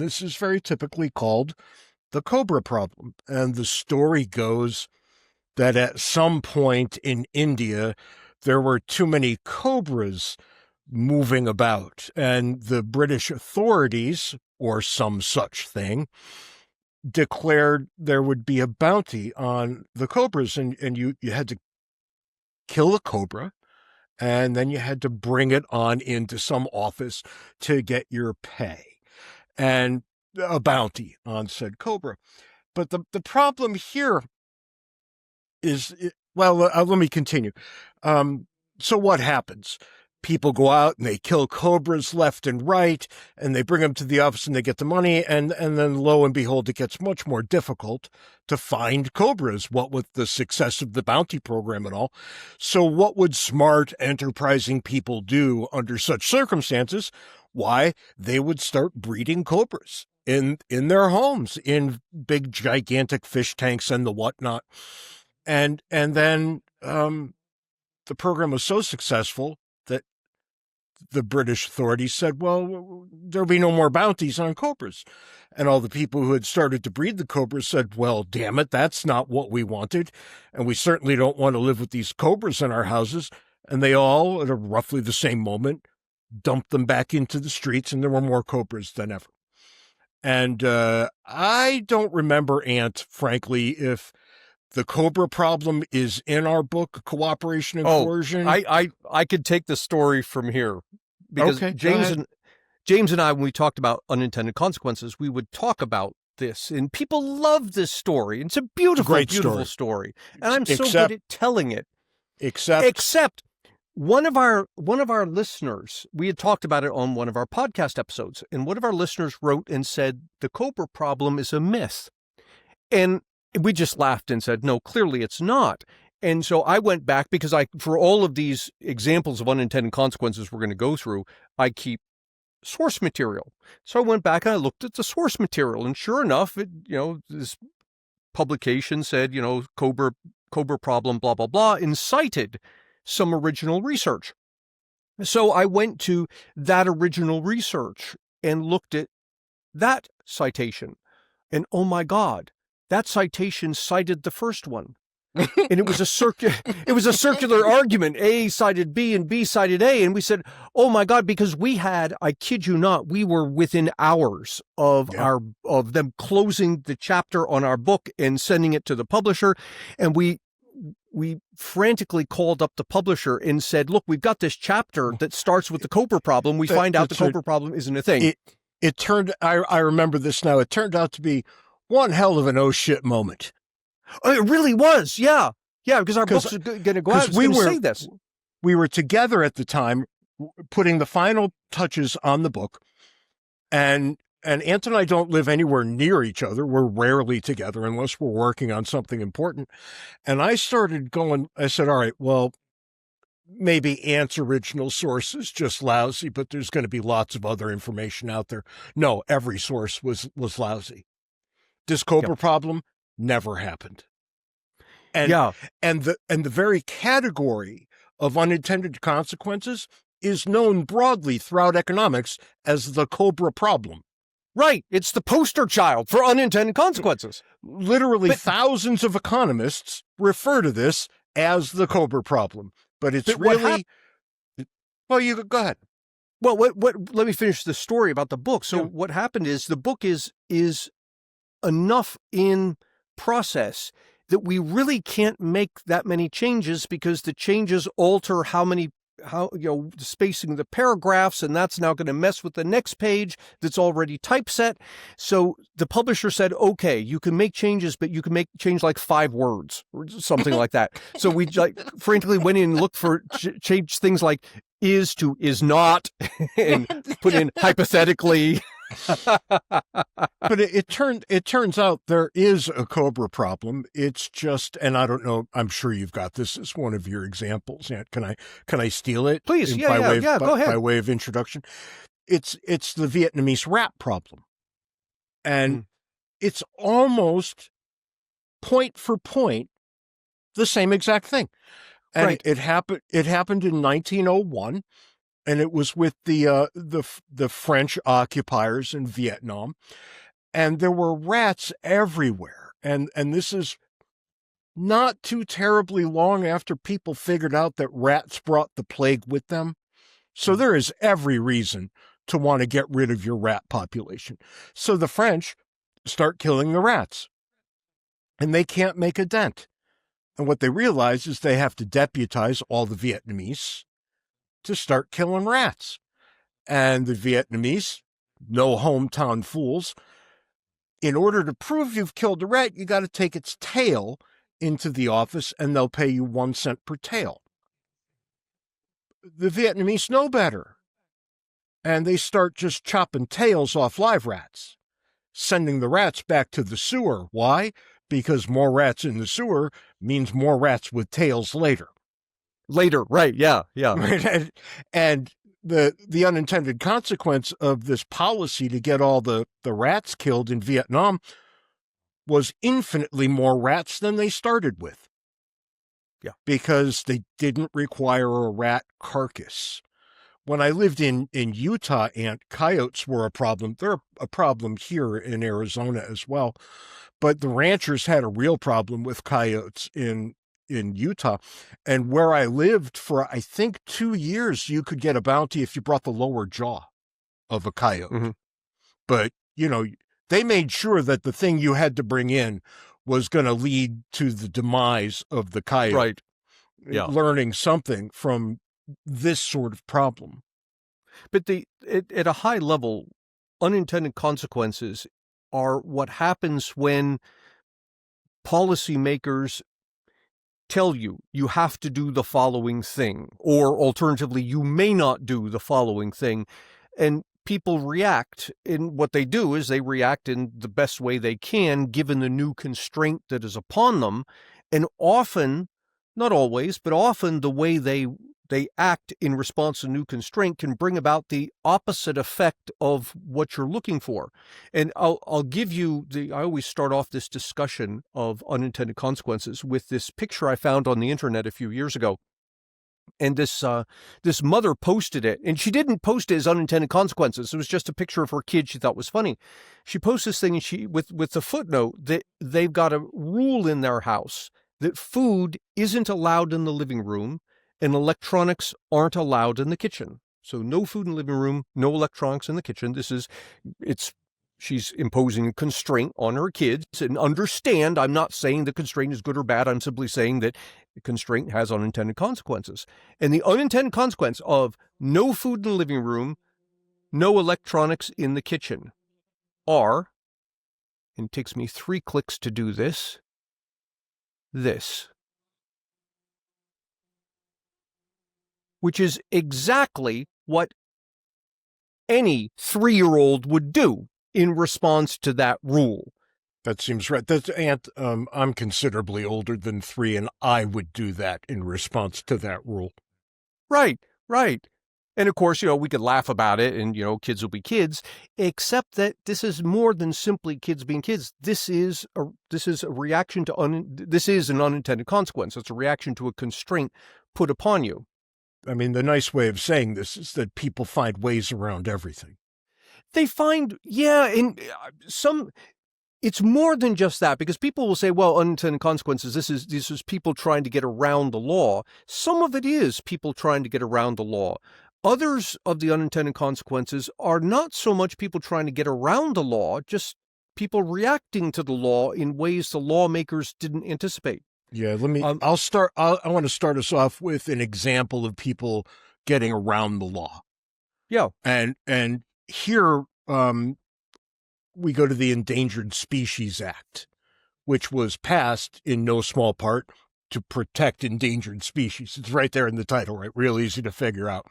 This is very typically called the cobra problem. And the story goes that at some point in India, there were too many cobras moving about, and the British authorities, or some such thing, declared there would be a bounty on the cobras, and you had to kill a cobra, and then you had to bring it on into some office to get your pay and a bounty on said cobra. But the problem here is, let me continue. So what happens? People go out and they kill cobras left and right, and they bring them to the office and they get the money, and then lo and behold, it gets much more difficult to find cobras, what with the success of the bounty program and all. So what would smart, enterprising people do under such circumstances? Why, they would start breeding cobras in their homes, in big, gigantic fish tanks and the whatnot. And then the program was so successful that the British authorities said, well, there'll be no more bounties on cobras. And all the people who had started to breed the cobras said, well, damn it, that's not what we wanted. And we certainly don't want to live with these cobras in our houses. And they all, at roughly the same moment, dumped them back into the streets, and there were more cobras than ever. And I don't remember, Ant, frankly, if the cobra problem is in our book, Cooperation and Coercion. I could take the story from here, because okay, James and I, when we talked about unintended consequences, we would talk about this, and people love this story. It's a beautiful, beautiful story. And I'm so good at telling it. Except one of our listeners, we had talked about it on one of our podcast episodes, and one of our listeners wrote and said the cobra problem is a myth. And we just laughed and said, no, clearly it's not. And so I went back, because for all of these examples of unintended consequences we're going to go through, I keep source material. So I went back and I looked at the source material, and sure enough, this publication said, cobra problem, blah, blah, blah, and cited some original research. So I went to that original research and looked at that citation, and oh my God, that citation cited the first one. And it was a circular argument. A cited B and B cited A. And we said, oh my God, because I kid you not, we were within hours of them closing the chapter on our book and sending it to the publisher. And we frantically called up the publisher and said, look, we've got this chapter that starts with the cobra problem. We find out the cobra problem isn't a thing. I remember this now. It turned out to be one hell of an oh shit moment. It really was. Yeah. Yeah. Because our books are going to go out. It's going to say this. We were together at the time, putting the final touches on the book. And Ant and I don't live anywhere near each other. We're rarely together unless we're working on something important. And I said, all right, well, maybe Ant's original source is just lousy, but there's going to be lots of other information out there. No, every source was lousy. This cobra problem never happened. And the very category of unintended consequences is known broadly throughout economics as the cobra problem. Right. It's the poster child for unintended consequences. Literally thousands of economists refer to this as the cobra problem. But it's really... Well, you go ahead. Well, let me finish the story about the book. So what happened is the book is enough in process that we really can't make that many changes, because the changes alter the spacing of the paragraphs, and that's now going to mess with the next page that's already typeset. So the publisher said, okay, you can make changes, but you can change like 5 words or something like that. So we frantically went in and looked for change things like is to is not and put in hypothetically. But it turns out there is a cobra problem. It's just, and I don't know, I'm sure you've got this as one of your examples. Can I steal it? Please. Go ahead. By way of introduction. It's the Vietnamese rat problem. And it's almost point for point the same exact thing. And it happened in 1901. and it was with the French occupiers in Vietnam, and there were rats everywhere. And this is not too terribly long after people figured out that rats brought the plague with them. So there is every reason to want to get rid of your rat population. So the French start killing the rats, and they can't make a dent. And what they realize is they have to deputize all the Vietnamese to start killing rats. And the Vietnamese, no hometown fools, in order to prove you've killed a rat, you got to take its tail into the office, and they'll pay you 1 cent per tail. The Vietnamese know better, and they start just chopping tails off live rats, sending the rats back to the sewer. Why? Because more rats in the sewer means more rats with tails later. Later, right, yeah. And the unintended consequence of this policy to get all the rats killed in Vietnam was infinitely more rats than they started with. Yeah. Because they didn't require a rat carcass. When I lived in Utah, coyotes were a problem. They're a problem here in Arizona as well. But the ranchers had a real problem with coyotes in Utah. And where I lived for, I think, 2 years, you could get a bounty if you brought the lower jaw of a coyote. Mm-hmm. But, they made sure that the thing you had to bring in was going to lead to the demise of the coyote. Right. Yeah. Learning something from this sort of problem. But at a high level, unintended consequences are what happens when policymakers tell you have to do the following thing, or alternatively, you may not do the following thing. And people react, and what they do is they react in the best way they can, given the new constraint that is upon them. And often, not always, but often the way they act in response to new constraint can bring about the opposite effect of what you're looking for. And I'll give you I always start off this discussion of unintended consequences with this picture I found on the internet a few years ago. And this mother posted it, and she didn't post it as unintended consequences. It was just a picture of her kid she thought was funny. She posted this thing, and she with the footnote that they've got a rule in their house that food isn't allowed in the living room and electronics aren't allowed in the kitchen. So no food in the living room, no electronics in the kitchen. She's imposing a constraint on her kids. And understand, I'm not saying the constraint is good or bad. I'm simply saying that the constraint has unintended consequences. And the unintended consequence of no food in the living room, no electronics in the kitchen are, and it takes me 3 clicks to do this, which is exactly what any 3-year-old would do in response to that rule. That seems right. I'm considerably older than 3, and I would do that in response to that rule. Right. And of course, we could laugh about it, and kids will be kids, except that this is more than simply kids being kids. This is a reaction to this is an unintended consequence. It's a reaction to a constraint put upon you. I mean, the nice way of saying this is that people find ways around everything. They find, and it's more than just that, because people will say, well, unintended consequences, this is people trying to get around the law. Some of it is people trying to get around the law. Others of the unintended consequences are not so much people trying to get around the law, just people reacting to the law in ways the lawmakers didn't anticipate. Yeah, I want to start us off with an example of people getting around the law. Yeah. And here we go to the Endangered Species Act, which was passed in no small part to protect endangered species. It's right there in the title, right? Real easy to figure out.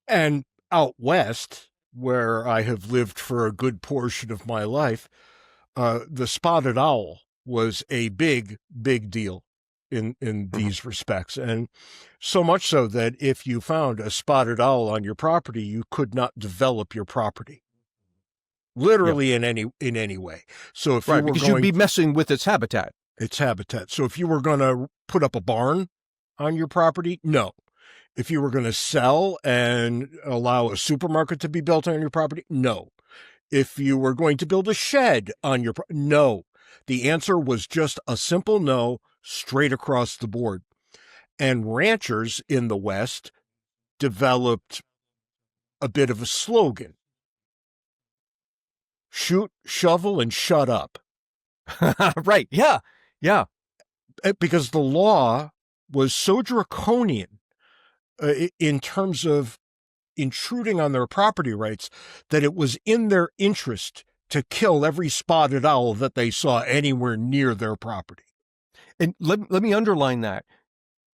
And out west, where I have lived for a good portion of my life, the spotted owl was a big, big deal in these respects. And so much so that if you found a spotted owl on your property, you could not develop your property. Literally in any way. So if you'd be messing with its habitat. So if you were going to put up a barn on your property, no. If you were going to sell and allow a supermarket to be built on your property, no. If you were going to build a shed on your property, no. The answer was just a simple no, straight across the board. And ranchers in the West developed a bit of a slogan: shoot, shovel, and shut up. Right. Yeah. Yeah. Because the law was so draconian in terms of intruding on their property rights that it was in their interest to kill every spotted owl that they saw anywhere near their property. And let me underline that.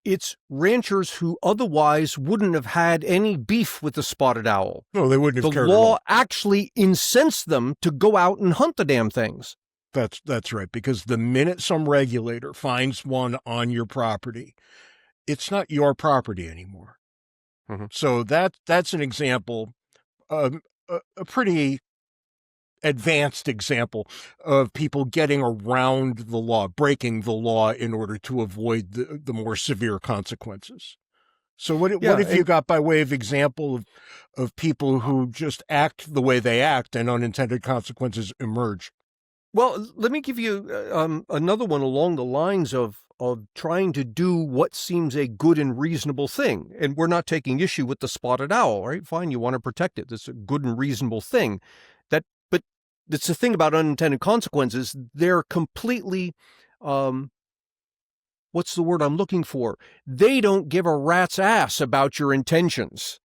It's ranchers who otherwise wouldn't have had any beef with the spotted owl. No, they wouldn't have cared. The law actually incensed them to go out and hunt the damn things. That's right, because the minute some regulator finds one on your property, it's not your property anymore. Mm-hmm. So that's an example, a pretty advanced example of people getting around the law, breaking the law in order to avoid the more severe consequences. So what have you got by way of example of people who just act the way they act and unintended consequences emerge? Well, let me give you another one along the lines of trying to do what seems a good and reasonable thing. And we're not taking issue with the spotted owl, right? Fine, you want to protect it. That's a good and reasonable thing. But that's the thing about unintended consequences. They're completely, what's the word I'm looking for? They don't give a rat's ass about your intentions.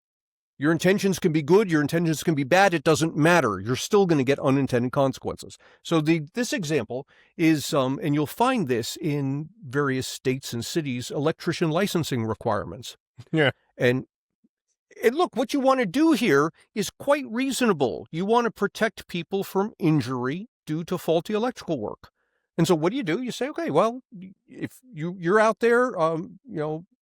Your intentions can be good, your intentions can be bad, it doesn't matter. You're still going to get unintended consequences. So this example is, and you'll find this in various states and cities, electrician licensing requirements. Yeah. And look, what you want to do here is quite reasonable. You want to protect people from injury due to faulty electrical work. And so what do? You say, okay, well, if you're out there,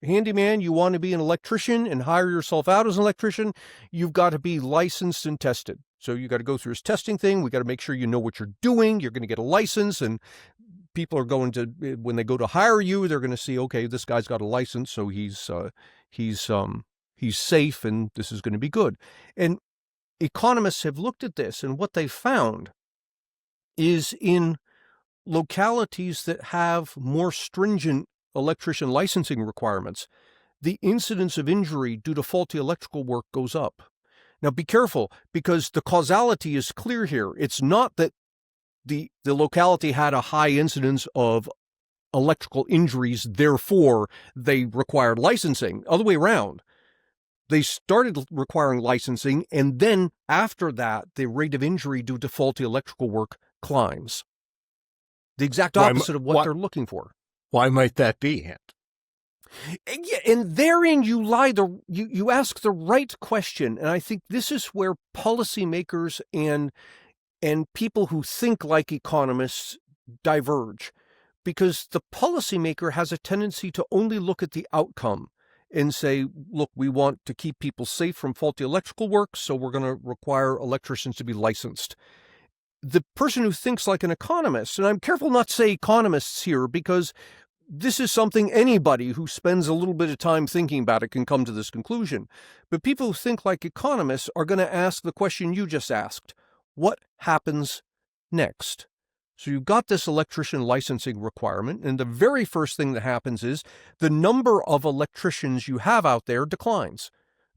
handyman, you want to be an electrician and hire yourself out as an electrician, you've got to be licensed and tested. So you got to go through this testing thing. We got to make sure you know what you're doing. You're going to get a license, and people are going to, when they go to hire you, they're going to see, okay, this guy's got a license, so he's safe, and this is going to be good. And economists have looked at this, and what they found is in localities that have more stringent electrician licensing requirements, the incidence of injury due to faulty electrical work goes up. Now, be careful, because the causality is clear here. It's not that the locality had a high incidence of electrical injuries, therefore they required licensing. Other way around. They started requiring licensing, and then after that, the rate of injury due to faulty electrical work climbs. The exact opposite of what they're looking for. Why might that be, Hant? And therein you ask the right question. And I think this is where policymakers and people who think like economists diverge. Because the policymaker has a tendency to only look at the outcome and say, look, we want to keep people safe from faulty electrical work, so we're going to require electricians to be licensed. The person who thinks like an economist, and I'm careful not to say economists here because this is something anybody who spends a little bit of time thinking about it can come to this conclusion. But people who think like economists are going to ask the question you just asked. What happens next? So you've got this electrician licensing requirement, and the very first thing that happens is the number of electricians you have out there declines.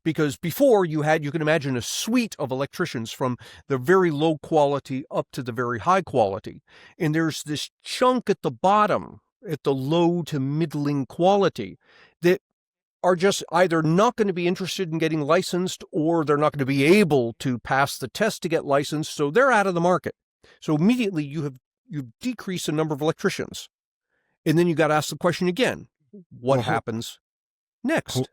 Because before you can imagine a suite of electricians from the very low quality up to the very high quality. And there's this chunk at the bottom, at the low to middling quality, that are just either not going to be interested in getting licensed, or they're not going to be able to pass the test to get licensed, so they're out of the market. So immediately you've decreased the number of electricians. And then you got to ask the question again, what happens next?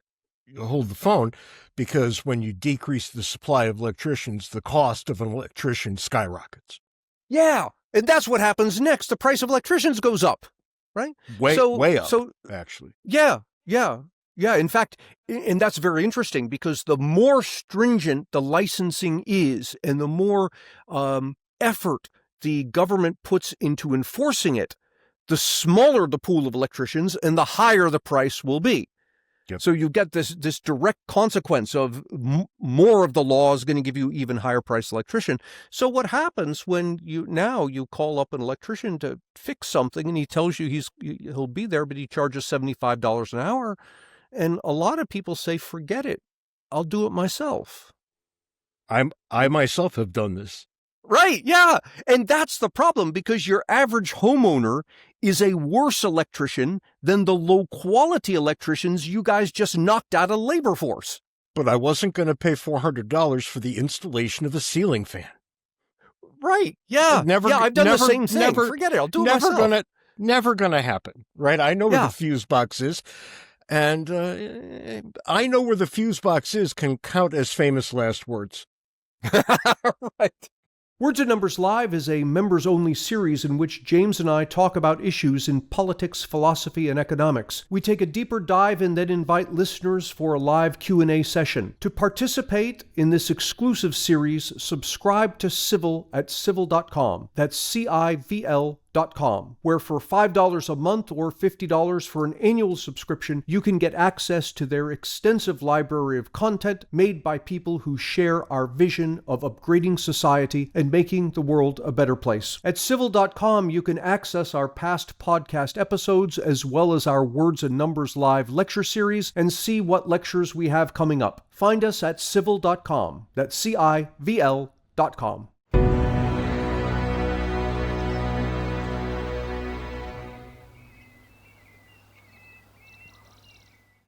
Hold the phone, because when you decrease the supply of electricians, the cost of an electrician skyrockets. Yeah, and that's what happens next. The price of electricians goes up, right? Way up, actually. Yeah. In fact, and that's very interesting, because the more stringent the licensing is and the more effort the government puts into enforcing it, the smaller the pool of electricians and the higher the price will be. Yep. So you get this direct consequence of more of the law is going to give you even higher priced electrician. So what happens when you call up an electrician to fix something and he tells you he'll be there, but he charges $75 an hour. And a lot of people say, forget it. I'll do it myself. I myself have done this. Right, yeah. And that's the problem, because your average homeowner is a worse electrician than the low-quality electricians you guys just knocked out of labor force. But I wasn't going to pay $400 for the installation of a ceiling fan. Right, yeah. I've done the same thing. Forget it, I'll do it myself. Never going to happen, right? I know where the fuse box is. And I know where the fuse box is can count as famous last words. Right. Words and Numbers Live is a members-only series in which James and I talk about issues in politics, philosophy, and economics. We take a deeper dive and then invite listeners for a live Q&A session. To participate in this exclusive series, subscribe to CiVL at CiVL.com. That's CiVL.com, where for $5 a month or $50 for an annual subscription, you can get access to their extensive library of content made by people who share our vision of upgrading society and making the world a better place. At CiVL.com, you can access our past podcast episodes as well as our Words and Numbers Live lecture series and see what lectures we have coming up. Find us at CiVL.com. That's CiVL.com.